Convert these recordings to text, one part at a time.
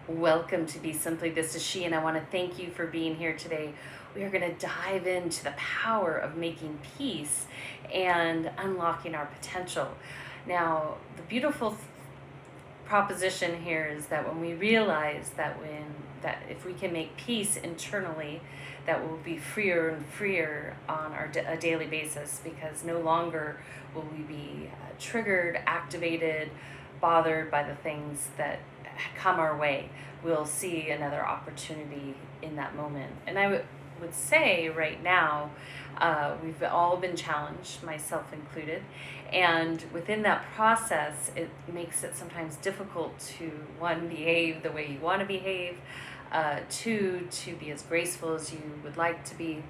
Welcome to Be Simply. This is she, and I want to thank you for being here today. We are going to dive into the power of making peace and unlocking our potential. Now, the beautiful proposition here is that when we realize that if we can make peace internally, that we'll be freer and freer on a daily basis, because no longer will we be triggered, activated, bothered by the things that come our way. We'll see another opportunity in that moment. And I would say right now, we've all been challenged, myself included, and within that process, it makes it sometimes difficult to, one, behave the way you want to behave, two, to be as graceful as you would like to be.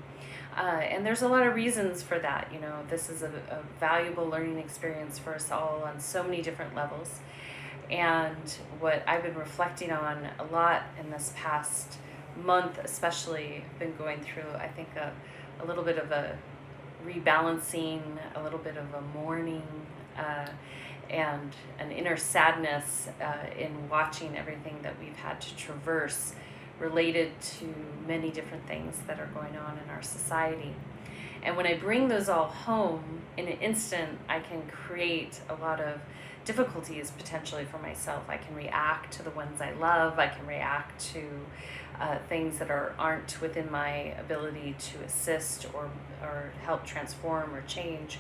And there's a lot of reasons for that. You know, this is a valuable learning experience for us all on so many different levels. And what I've been reflecting on a lot in this past month, especially, been going through, I think, a little bit of a rebalancing, a little bit of a mourning, and an inner sadness in watching everything that we've had to traverse related to many different things that are going on in our society. And when I bring those all home, in an instant, I can create a lot of difficulties potentially for myself. I can react to the ones I love. I can react to things that aren't within my ability to assist or help transform or change.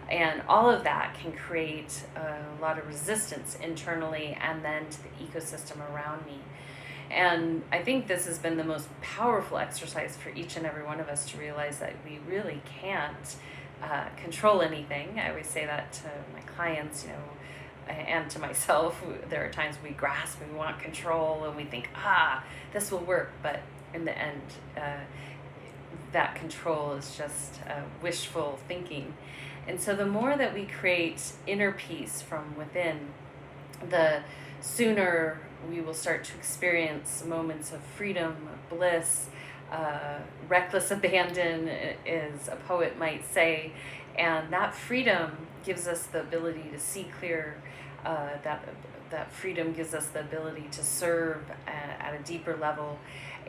And all of that can create a lot of resistance internally and then to the ecosystem around me. And I think this has been the most powerful exercise for each and every one of us to realize that we really can't control anything. I always say that to my clients, and to myself. There are times we grasp and we want control and we think, this will work. But in the end, that control is just wishful thinking. And so the more that we create inner peace from within, the sooner we will start to experience moments of freedom, bliss, reckless abandon, as a poet might say. And that freedom gives us the ability to see clear. That freedom gives us the ability to serve at a deeper level.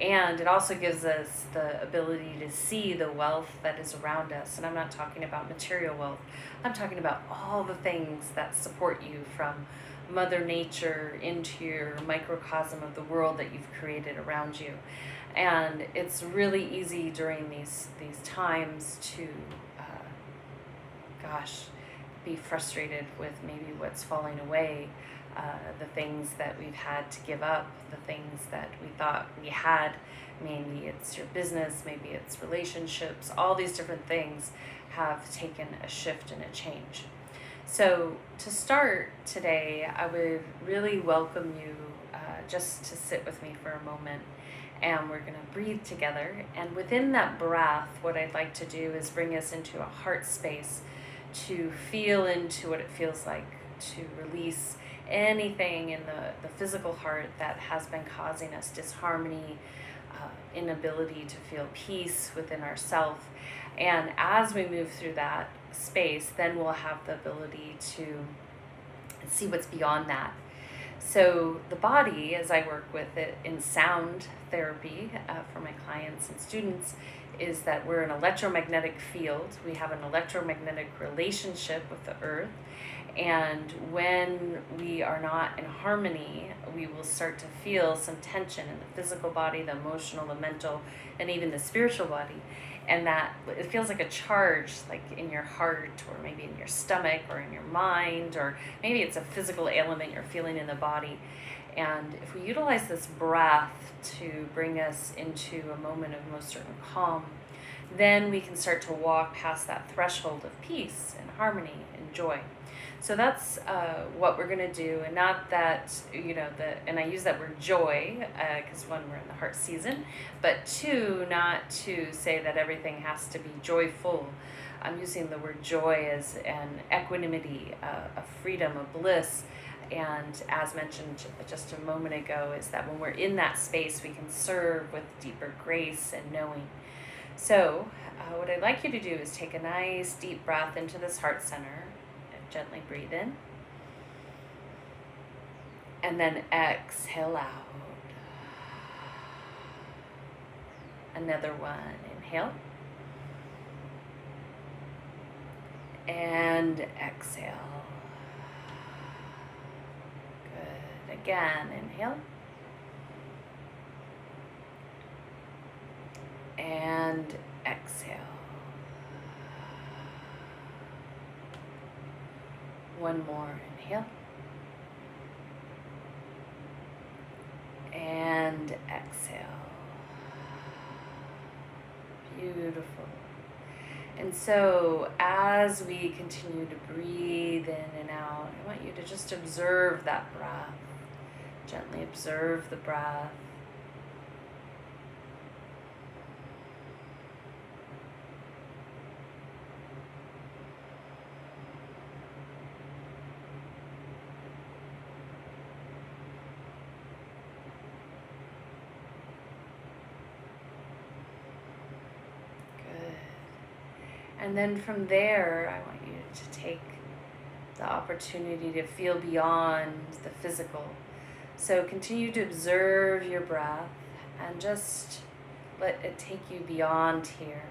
And it also gives us the ability to see the wealth that is around us. And I'm not talking about material wealth. I'm talking about all the things that support you, from Mother Nature into your microcosm of the world that you've created around you. And it's really easy during these times to, be frustrated with maybe what's falling away, the things that we've had to give up, the things that we thought we had. Maybe it's your business, maybe it's relationships. All these different things have taken a shift and a change. So to start today, I would really welcome you just to sit with me for a moment, and we're going to breathe together. And within that breath, what I'd like to do is bring us into a heart space to feel into what it feels like to release anything in the physical heart that has been causing us disharmony, inability to feel peace within ourselves. And as we move through that space, then we'll have the ability to see what's beyond that. So the body, as I work with it in sound therapy for my clients and students, is that we're an electromagnetic field. We have an electromagnetic relationship with the earth. And when we are not in harmony, we will start to feel some tension in the physical body, the emotional, the mental, and even the spiritual body. And that it feels like a charge, like in your heart, or maybe in your stomach, or in your mind, or maybe it's a physical ailment you're feeling in the body. And if we utilize this breath to bring us into a moment of most certain calm, then we can start to walk past that threshold of peace and harmony and joy. So that's what we're going to do. And not that, and I use that word joy, because one, we're in the heart season, but two, not to say that everything has to be joyful. I'm using the word joy as an equanimity, a freedom, a bliss. And as mentioned just a moment ago, is that when we're in that space, we can serve with deeper grace and knowing. So what I'd like you to do is take a nice deep breath into this heart center. Gently breathe in. And then exhale out. Another one. Inhale. And exhale. Good. Again, inhale. And exhale. One more. Inhale. And exhale. Beautiful. And so as we continue to breathe in and out, I want you to just observe that breath. Gently observe the breath. And then from there, I want you to take the opportunity to feel beyond the physical. So continue to observe your breath and just let it take you beyond here.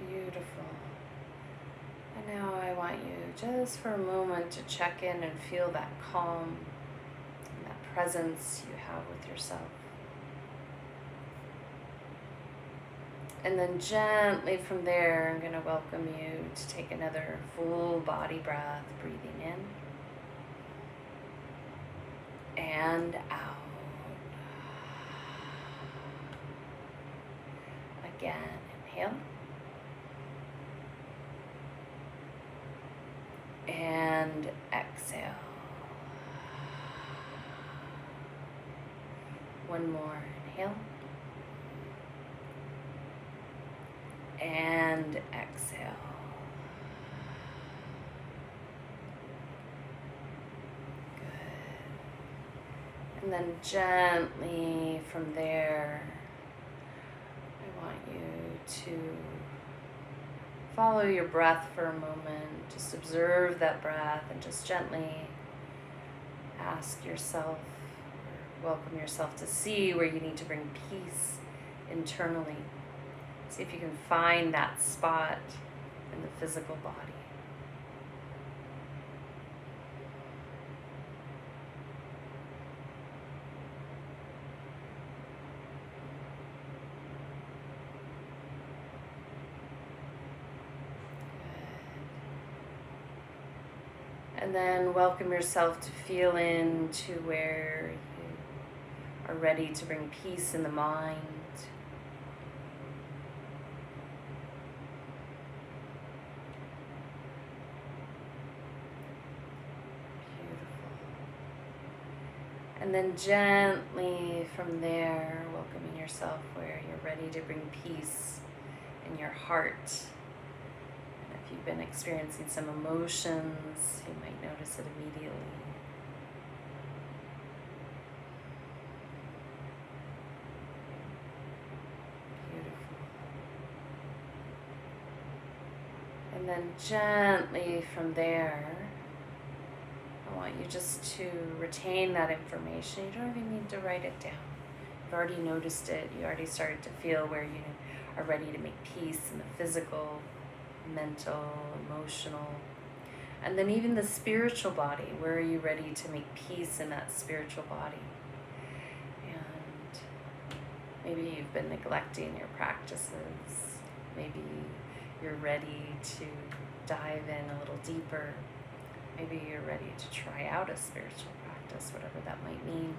Beautiful. And now I want you just for a moment to check in and feel that calm and that presence you have with yourself. And then gently from there, I'm going to welcome you to take another full body breath, breathing in and out. Again, inhale. And exhale. One more. Inhale. And exhale. Good. And then gently from there, I want you to follow your breath for a moment. Just observe that breath and just gently ask yourself, or welcome yourself to see where you need to bring peace internally. See if you can find that spot in the physical body. And then welcome yourself to feel into where you are ready to bring peace in the mind. Beautiful. And then gently from there, welcoming yourself where you're ready to bring peace in your heart. If you've been experiencing some emotions, you might notice it immediately. Beautiful. And then gently from there, I want you just to retain that information. You don't even need to write it down. You've already noticed it. You already started to feel where you are ready to make peace in the physical, mental, emotional, and then even the spiritual body. Where are you ready to make peace in that spiritual body? And maybe you've been neglecting your practices. Maybe you're ready to dive in a little deeper. Maybe you're ready to try out a spiritual practice, whatever that might mean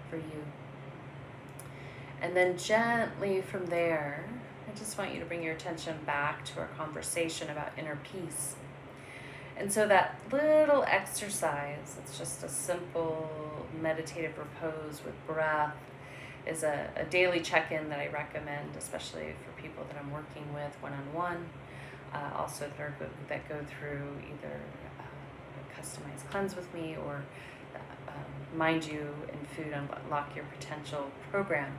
for you. And then gently from there, I just want you to bring your attention back to our conversation about inner peace. And so that little exercise, it's just a simple meditative repose with breath, is a daily check-in that I recommend, especially for people that I'm working with one-on-one, also that go through either a customized cleanse with me or Mind You and Food Unlock Your Potential program.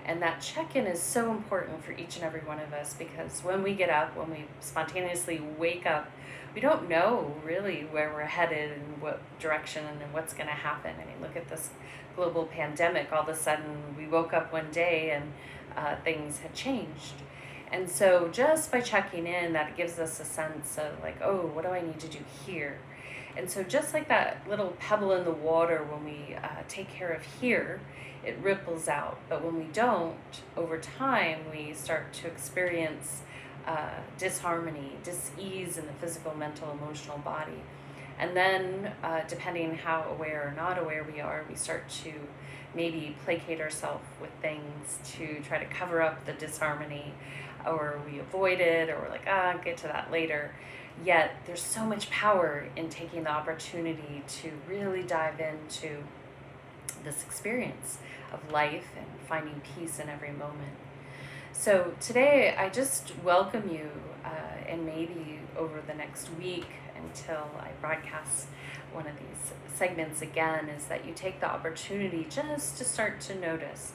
And that check-in is so important for each and every one of us, because when we get up, when we spontaneously wake up, we don't know really where we're headed and what direction and what's going to happen. I mean, look at this global pandemic. All of a sudden, we woke up one day and things had changed. And so just by checking in, that gives us a sense of like, oh, what do I need to do here? And so just like that little pebble in the water, when we take care of here, it ripples out. But when we don't, over time, we start to experience disharmony, dis-ease in the physical, mental, emotional body. And then, depending how aware or not aware we are, we start to maybe placate ourselves with things to try to cover up the disharmony, or we avoid it, or we're like, get to that later. Yet there's so much power in taking the opportunity to really dive into this experience of life and finding peace in every moment. So today I just welcome you, and maybe over the next week until I broadcast one of these segments again, is that you take the opportunity just to start to notice,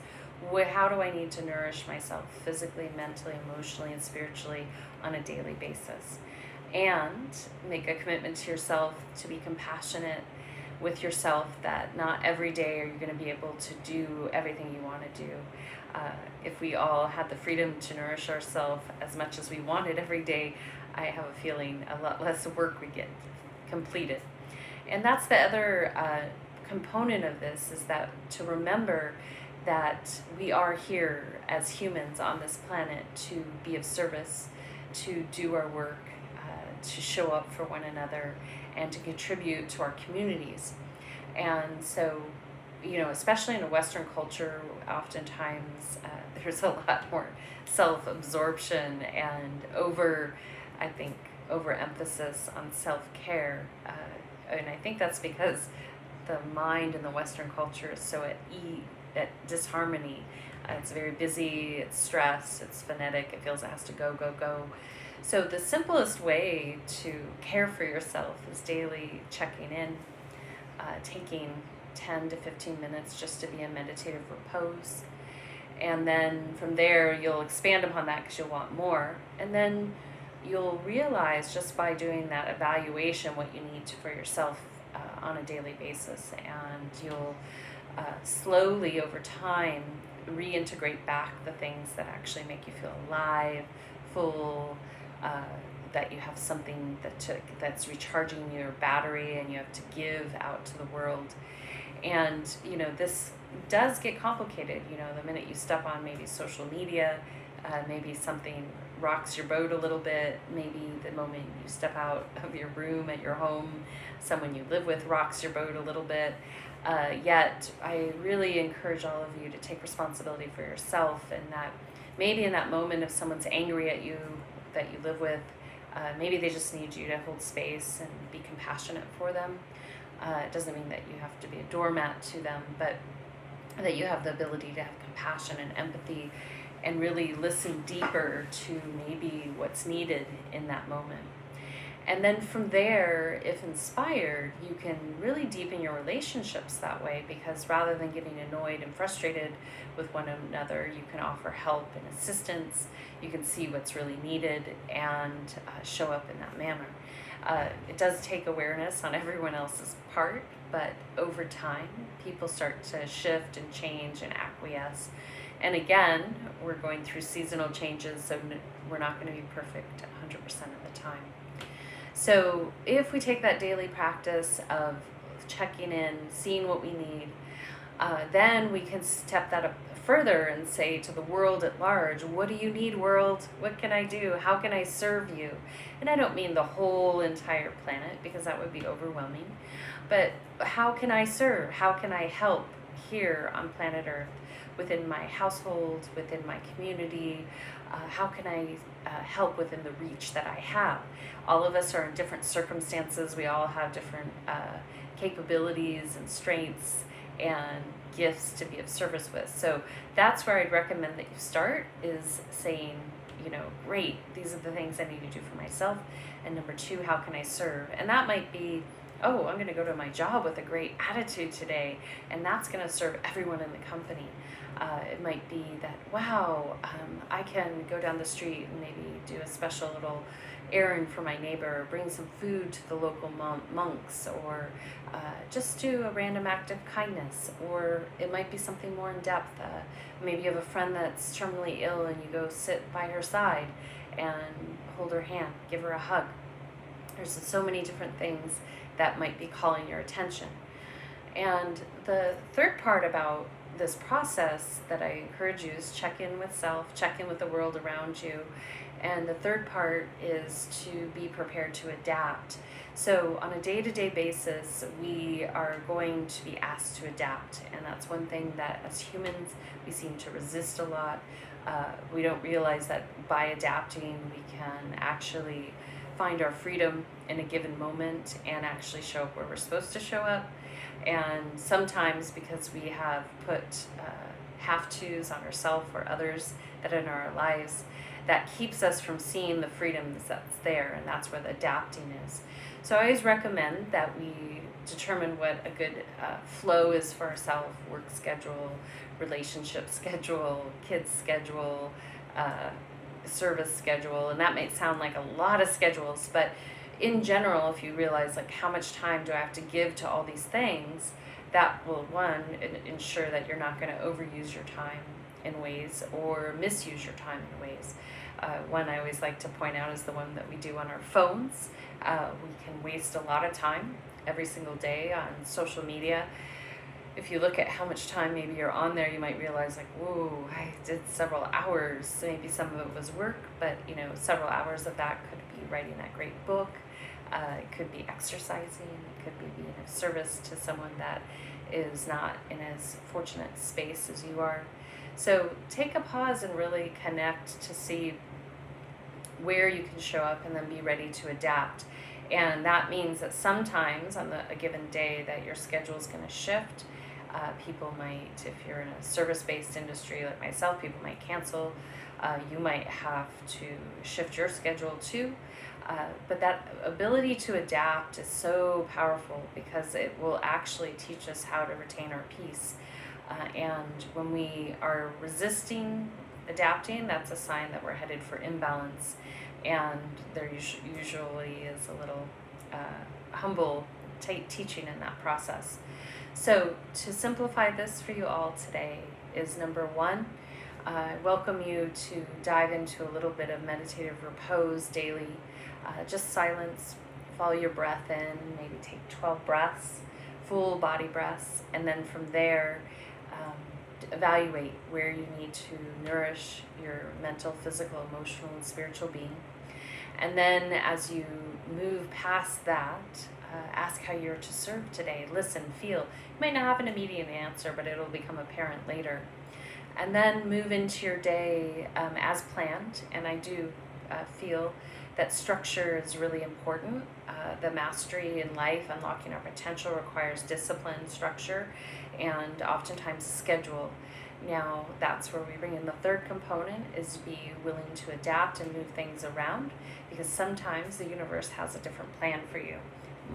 how do I need to nourish myself physically, mentally, emotionally, and spiritually on a daily basis? And make a commitment to yourself to be compassionate with yourself, that not every day are you going to be able to do everything you want to do. If we all had the freedom to nourish ourselves as much as we wanted every day, I have a feeling a lot less work would get completed. And that's the other component of this, is that to remember that we are here as humans on this planet to be of service, to do our work, to show up for one another, and to contribute to our communities. And so, especially in a Western culture, oftentimes there's a lot more self-absorption and overemphasis on self-care. And I think that's because the mind in the Western culture is so at disharmony. It's very busy, it's stressed, it's frenetic, it feels it has to go, go, go. So the simplest way to care for yourself is daily checking in, taking 10 to 15 minutes just to be in meditative repose. And then from there, you'll expand upon that because you'll want more. And then you'll realize, just by doing that evaluation, what you need for yourself on a daily basis. And you'll slowly, over time, reintegrate back the things that actually make you feel alive, full, that you have something that's recharging your battery and you have to give out to the world. And, this does get complicated. The minute you step on maybe social media, maybe something rocks your boat a little bit. Maybe the moment you step out of your room at your home, someone you live with rocks your boat a little bit. Yet I really encourage all of you to take responsibility for yourself, and that maybe in that moment, if someone's angry at you that you live with, maybe they just need you to hold space and be compassionate for them. It doesn't mean that you have to be a doormat to them, but that you have the ability to have compassion and empathy and really listen deeper to maybe what's needed in that moment. And then from there, if inspired, you can really deepen your relationships that way, because rather than getting annoyed and frustrated with one another, you can offer help and assistance. You can see what's really needed and show up in that manner. It does take awareness on everyone else's part, but over time, people start to shift and change and acquiesce. And again, we're going through seasonal changes, so we're not going to be perfect 100% of the time. So if we take that daily practice of checking in, seeing what we need, then we can step that up further and say to the world at large, what do you need, world? What can I do? How can I serve you? And I don't mean the whole entire planet, because that would be overwhelming. But how can I serve? How can I help here on planet Earth, within my household, within my community, How can I help within the reach that I have? All of us are in different circumstances. We all have different capabilities and strengths and gifts to be of service with. So that's where I'd recommend that you start, is saying, great, these are the things I need to do for myself. And number two, how can I serve? And that might be, oh, I'm going to go to my job with a great attitude today, and that's going to serve everyone in the company. It might be that, wow, I can go down the street and maybe do a special little errand for my neighbor, or bring some food to the local monks, or just do a random act of kindness. Or it might be something more in depth. Maybe you have a friend that's terminally ill and you go sit by her side and hold her hand, give her a hug. There's so many different things that might be calling your attention. And the third part about this process that I encourage you is check in with self, check in with the world around you. And the third part is to be prepared to adapt. So on a day-to-day basis, we are going to be asked to adapt. And that's one thing that as humans, we seem to resist a lot. We don't realize that by adapting, we can actually find our freedom in a given moment and actually show up where we're supposed to show up. And sometimes because we have put have-tos on ourselves or others that are in our lives, that keeps us from seeing the freedom that's there, and that's where the adapting is. So I always recommend that we determine what a good flow is for ourselves: work schedule, relationship schedule, kids schedule, service schedule. And that might sound like a lot of schedules, but in general, if you realize like how much time do I have to give to all these things, that will, one, ensure that you're not going to overuse your time in ways or misuse your time in ways. One I always like to point out is the one that we do on our phones. We can waste a lot of time every single day on social media. If you look at how much time maybe you're on there, you might realize like, whoa, I did several hours. Maybe some of it was work, but several hours of that could be writing that great book. It could be exercising. It could be being of service to someone that is not in as fortunate space as you are. So take a pause and really connect to see where you can show up, and then be ready to adapt. And that means that sometimes on a given day that your schedule is going to shift. People might, if you're in a service-based industry like myself, people might cancel. You might have to shift your schedule too. But that ability to adapt is so powerful because it will actually teach us how to retain our peace. And when we are resisting adapting, that's a sign that we're headed for imbalance. And there usually is a little humble teaching in that process. So to simplify this for you all today is number one, I welcome you to dive into a little bit of meditative repose daily. Just silence, follow your breath in, maybe take 12 breaths, full body breaths, and then from there, evaluate where you need to nourish your mental, physical, emotional, and spiritual being. And then as you move past that, ask how you're to serve today. Listen, feel. You might not have an immediate answer, but it'll become apparent later. And then move into your day as planned. And I do feel that structure is really important. The mastery in life, unlocking our potential, requires discipline, structure, and oftentimes schedule. Now, that's where we bring in the third component, is be willing to adapt and move things around, because sometimes the universe has a different plan for you.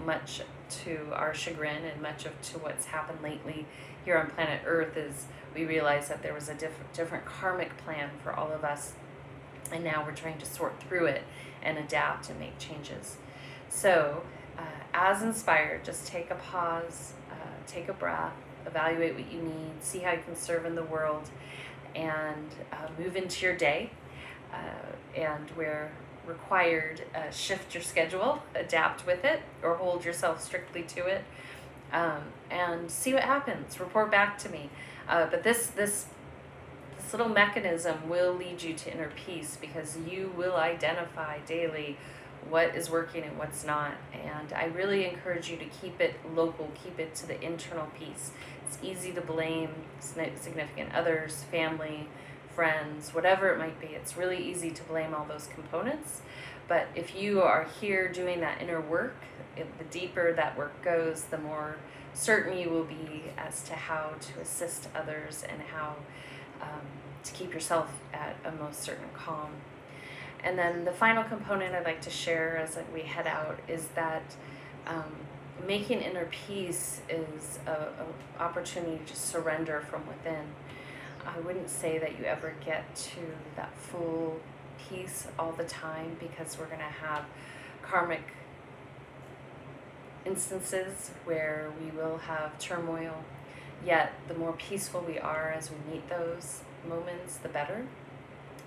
Much to our chagrin and much to what's happened lately here on planet Earth is we realize that there was a different karmic plan for all of us, and now we're trying to sort through it and adapt and make changes. So as inspired, just take a pause, take a breath, evaluate what you need, see how you can serve in the world, and move into your day. And where required, shift your schedule, adapt with it, or hold yourself strictly to it, and see what happens. Report back to me. But this little mechanism will lead you to inner peace, because you will identify daily what is working and what's not. And I really encourage you to keep it local, keep it to the internal peace. It's easy to blame significant others, family, friends, whatever it might be. It's really easy to blame all those components. But if you are here doing that inner work, the deeper that work goes, the more certain you will be as to how to assist others and how to keep yourself at a most certain calm. And then the final component I'd like to share as we head out is that making inner peace is an opportunity to surrender from within. I wouldn't say that you ever get to that full peace all the time, because we're going to have karmic instances where we will have turmoil. Yet the more peaceful we are as we meet those moments, the better.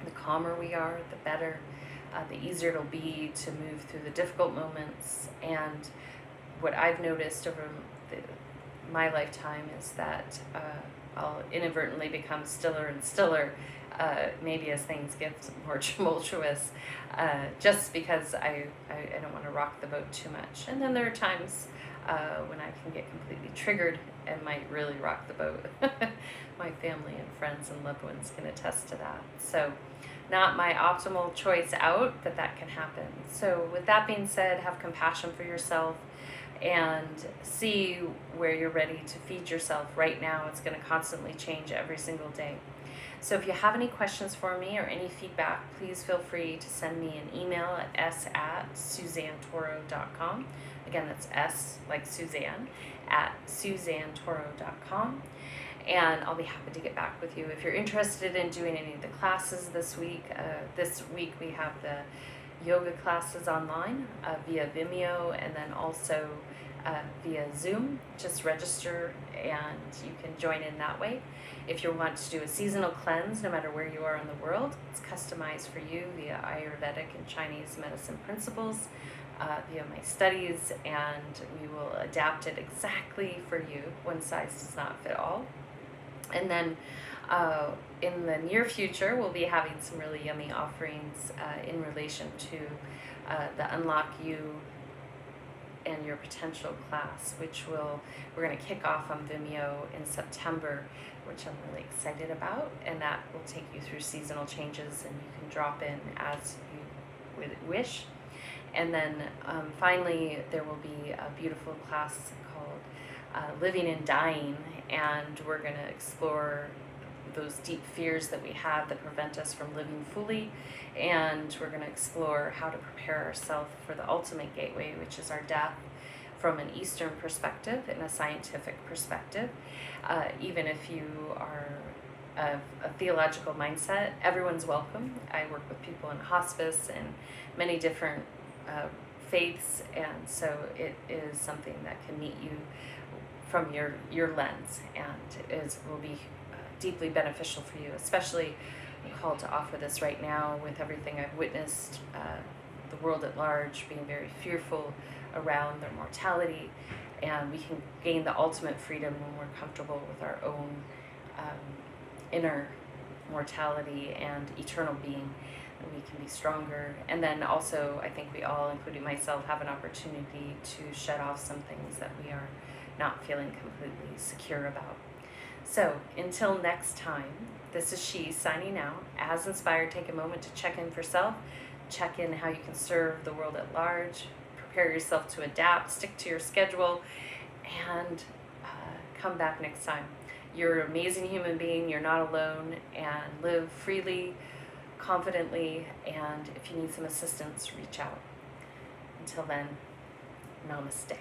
The calmer we are, the better. The easier it'll be to move through the difficult moments. And what I've noticed over my lifetime is that I'll inadvertently become stiller and stiller, maybe as things get more tumultuous, just because I don't want to rock the boat too much. And then there are times when I can get completely triggered and might really rock the boat. My family and friends and loved ones can attest to that. So not my optimal choice out, but that can happen. So with that being said, have compassion for yourself and see where you're ready to feed yourself right now. It's going to constantly change every single day. So if you have any questions for me or any feedback, please feel free to send me an email at s@suzannetoro.com. Again, that's S like Suzanne, @suzannetoro.com. And I'll be happy to get back with you. If you're interested in doing any of the classes this week we have the yoga classes online via Vimeo, and then also via Zoom. Just register and you can join in that way. If you want to do a seasonal cleanse, no matter where you are in the world, it's customized for you via Ayurvedic and Chinese medicine principles, via my studies, and we will adapt it exactly for you. One size does not fit all. And then in the near future, we'll be having some really yummy offerings in relation to the Unlock You and Your Potential class, which we're going to kick off on Vimeo in September, which I'm really excited about. And that will take you through seasonal changes, and you can drop in as you would wish. And then finally, there will be a beautiful class called Living and Dying, and we're going to explore those deep fears that we have that prevent us from living fully, and we're going to explore how to prepare ourselves for the ultimate gateway, which is our death, from an Eastern perspective and a scientific perspective. Even if you are of a theological mindset, everyone's welcome. I work with people in hospice and many different faiths, and so it is something that can meet you from your lens, and will be deeply beneficial for you. Especially, I'm called to offer this right now with everything I've witnessed, the world at large being very fearful around their mortality, and we can gain the ultimate freedom when we're comfortable with our own inner mortality and eternal being. We can be stronger. And then also, I think we all, including myself, have an opportunity to shut off some things that we are not feeling completely secure about. So until next time, this is She signing out. As inspired, take a moment to check in for self, check in how you can serve the world at large, prepare yourself to adapt, stick to your schedule, and come back next time. You're an amazing human being, you're not alone, and live freely, confidently, and if you need some assistance, reach out. Until then, namaste.